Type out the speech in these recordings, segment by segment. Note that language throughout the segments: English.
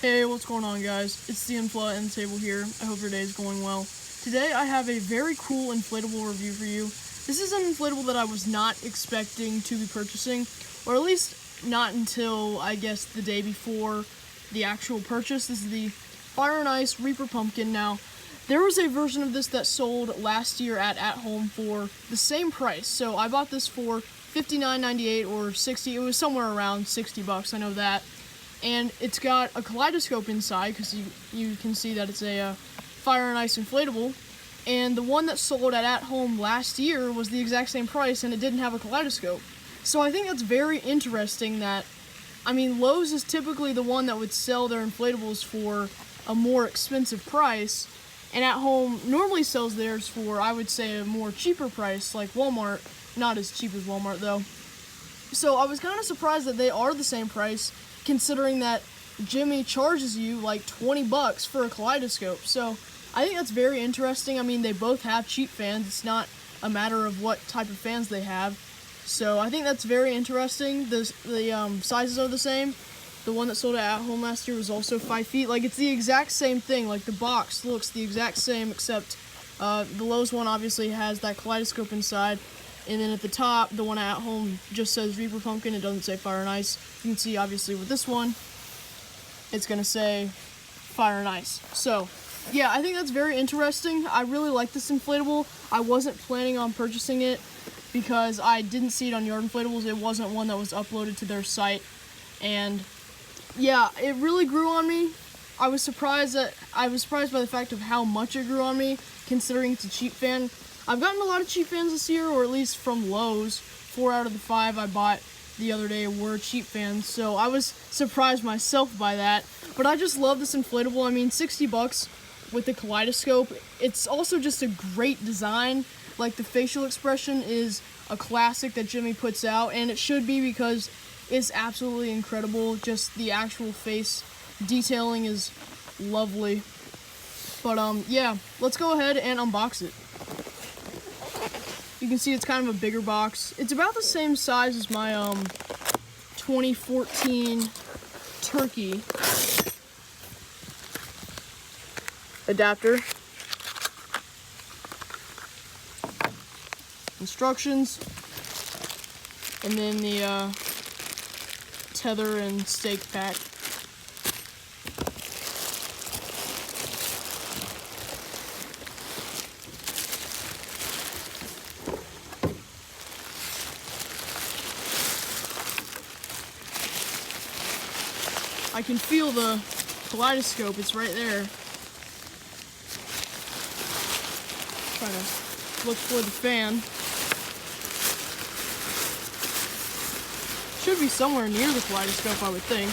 Hey, what's going on, guys? It's the Inflatable here. I hope your day is going well. Today I have a very cool inflatable review for you. This is an inflatable that I was not expecting to be purchasing, or at least not until, I guess, the day before the actual purchase. This is the Fire and Ice Reaper Pumpkin. Now, there was a version of this that sold last year at Home for the same price. So I bought this for $59.98 or $60. It was somewhere around $60, I know that. And it's got a kaleidoscope inside, because you can see that it's a Fire and Ice inflatable. And the one that sold at Home last year was the exact same price, and it didn't have a kaleidoscope. So I think that's very interesting that, Lowe's is typically the one that would sell their inflatables for a more expensive price, and At Home normally sells theirs for, I would say, a more cheaper price, like Walmart. Not as cheap as Walmart, though. So I was kind of surprised that they are the same price, considering that Gemmy charges you like $20 for a kaleidoscope. So I think that's very interesting. They both have cheap fans. It's not a matter of what type of fans they have. So I think that's very interesting. The sizes are the same. The one that sold at Home last year was also 5 feet. Like, it's the exact same thing. Like, the box looks the exact same, except the Lowe's one obviously has that kaleidoscope inside. And then at the top, the one at Home just says Reaper Pumpkin. It doesn't say Fire and Ice. You can see, obviously, with this one, it's going to say Fire and Ice. So, yeah, I think that's very interesting. I really like this inflatable. I wasn't planning on purchasing it because I didn't see it on Yard Inflatables. It wasn't one that was uploaded to their site. And, yeah, it really grew on me. I was surprised by the fact of how much it grew on me, considering it's a cheap fan. I've gotten a lot of cheap fans this year, or at least from Lowe's. 4 out of the 5 I bought the other day were cheap fans, so I was surprised myself by that. But I just love this inflatable. $60 with the kaleidoscope. It's also just a great design. Like, the facial expression is a classic that Gemmy puts out, and it should be, because it's absolutely incredible. Just the actual face detailing is lovely. But, yeah, let's go ahead and unbox it. You can see it's kind of a bigger box. It's about the same size as my 2014 Turkey adapter. Instructions. And then the tether and stake pack. I can feel the kaleidoscope, it's right there. Try to look for the fan. Should be somewhere near the kaleidoscope, I would think.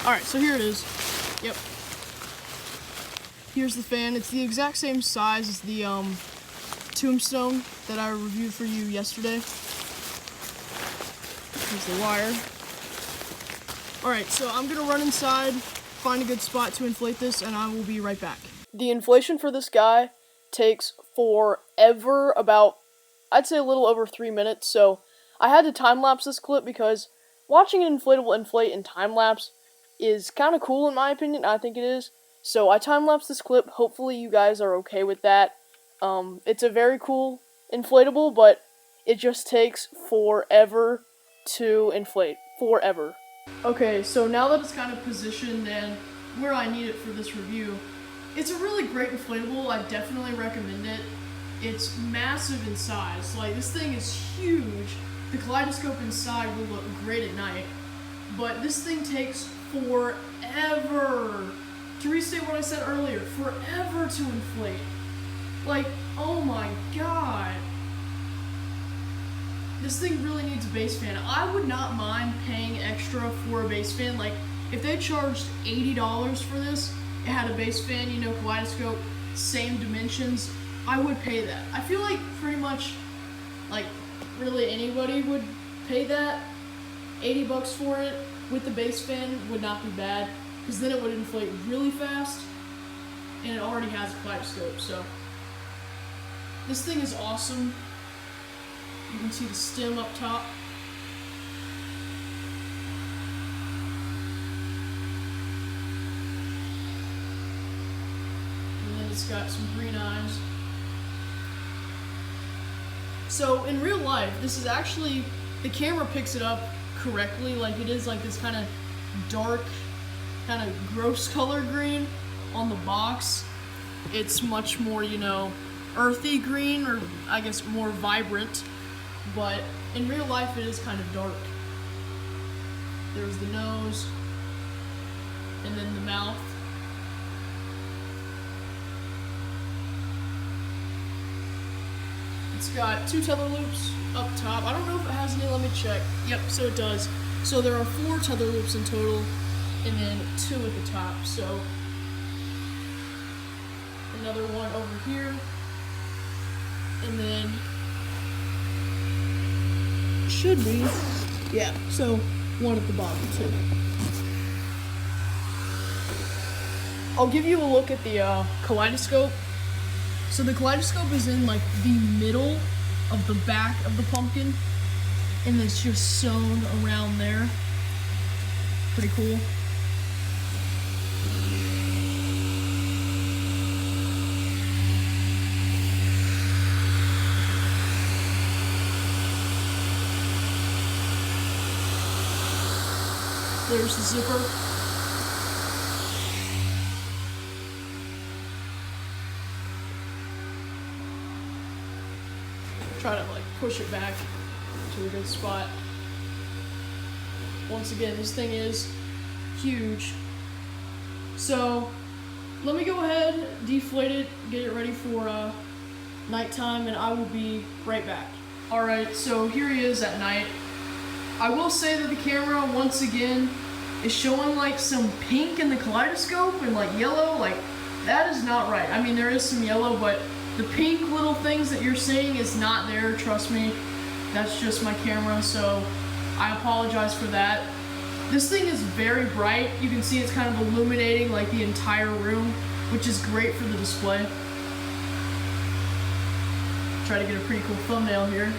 Alright, so here it is. Yep. Here's the fan. It's the exact same size as the Tombstone that I reviewed for you yesterday. Here's the wire. Alright, so I'm going to run inside, find a good spot to inflate this, and I will be right back. The inflation for this guy takes forever, about, I'd say a little over 3 minutes, so I had to time-lapse this clip because watching an inflatable inflate in time-lapse is kind of cool in my opinion. I think it is. So I time-lapsed this clip. Hopefully you guys are okay with that. It's a very cool inflatable, but it just takes forever to inflate. Forever. Okay, so now that it's kind of positioned and where I need it for this review, it's a really great inflatable. I definitely recommend it. It's massive in size. Like, this thing is huge. The kaleidoscope inside will look great at night, but this thing takes forever. To restate what I said earlier, forever to inflate. Like, oh my god. This thing really needs a base fan. I would not mind paying extra for a base fan. Like, if they charged $80 for this, it had a base fan, kaleidoscope, same dimensions, I would pay that. I feel like pretty much, like, really anybody would pay that. $80 for it with the base fan would not be bad, because then it would inflate really fast, and it already has a kaleidoscope, so this thing is awesome. You can see the stem up top. It's got some green eyes. So in real life, this is actually, the camera picks it up correctly. Like it is like this kind of dark, kind of gross color green on the box. It's much more, you know, earthy green, or I guess more vibrant, but in real life it is kind of dark. There's the nose, and then the mouth. It's got 2 tether loops up top. I don't know if it has any, let me check. Yep, so it does. So there are 4 tether loops in total, and then 2 at the top. So another one over here, and then should be, yeah, so 1 at the bottom too. I'll give you a look at the kaleidoscope. So the kaleidoscope is in like the middle of the back of the pumpkin, and it's just sewn around there. Pretty cool. There's the zipper. Try to like push it back to a good spot. Once again, this thing is huge. So let me go ahead, deflate it, get it ready for nighttime, and I will be right back. Alright, so here he is at night. I will say that the camera, once again, is showing like some pink in the kaleidoscope and like yellow. Like, that is not right. I mean, there is some yellow, but the pink little things that you're seeing is not there, trust me. That's just my camera, so I apologize for that. This thing is very bright. You can see it's kind of illuminating like the entire room, which is great for the display. Try to get a pretty cool thumbnail here.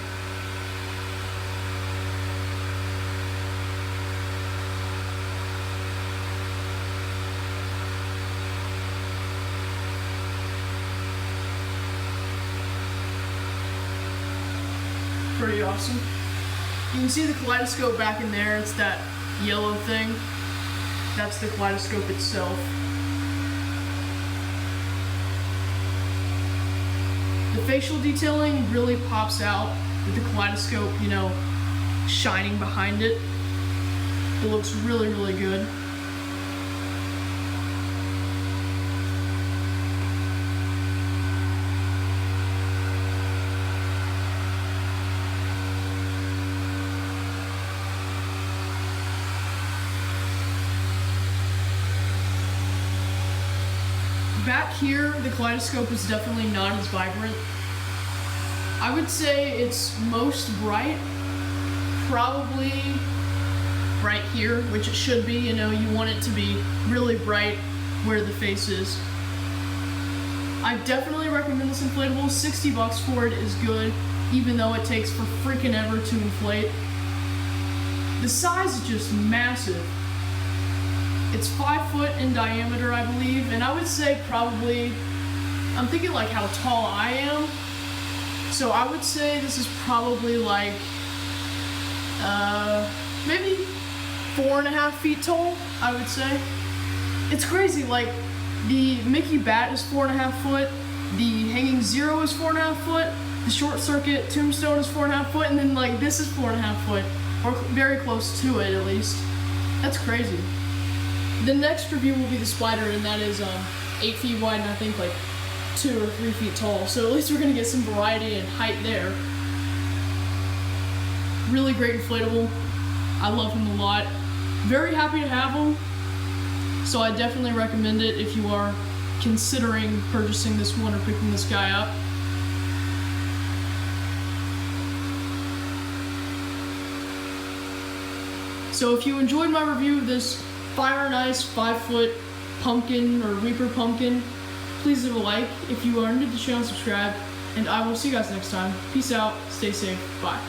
Pretty awesome. You can see the kaleidoscope back in there. It's that yellow thing. That's the kaleidoscope itself. The facial detailing really pops out with the kaleidoscope, you know, shining behind it. It looks really, really good. Back here, the kaleidoscope is definitely not as vibrant. I would say it's most bright, probably right here, which it should be. You know, you want it to be really bright where the face is. I definitely recommend this inflatable. 60 bucks for it is good, even though it takes for freaking ever to inflate. The size is just massive. It's 5 foot in diameter, I believe, and I would say probably, I'm thinking like how tall I am, so I would say this is probably like, maybe 4.5 feet tall, I would say. It's crazy, like, the Mickey Bat is 4.5 foot, the Hanging Zero is 4.5 foot, the Short Circuit Tombstone is 4.5 foot, and then like this is 4.5 foot, or very close to it at least. That's crazy. The next review will be the Spider, and that is 8 feet wide and I think like 2 or 3 feet tall. So at least we're gonna get some variety and height there. Really great inflatable. I love him a lot. Very happy to have him. So I definitely recommend it if you are considering purchasing this one or picking this guy up. So if you enjoyed my review of this Fire and Ice 5 foot pumpkin or Reaper pumpkin, please leave a like. If you are new to the channel, subscribe, and I will see you guys next time. Peace out, stay safe, bye.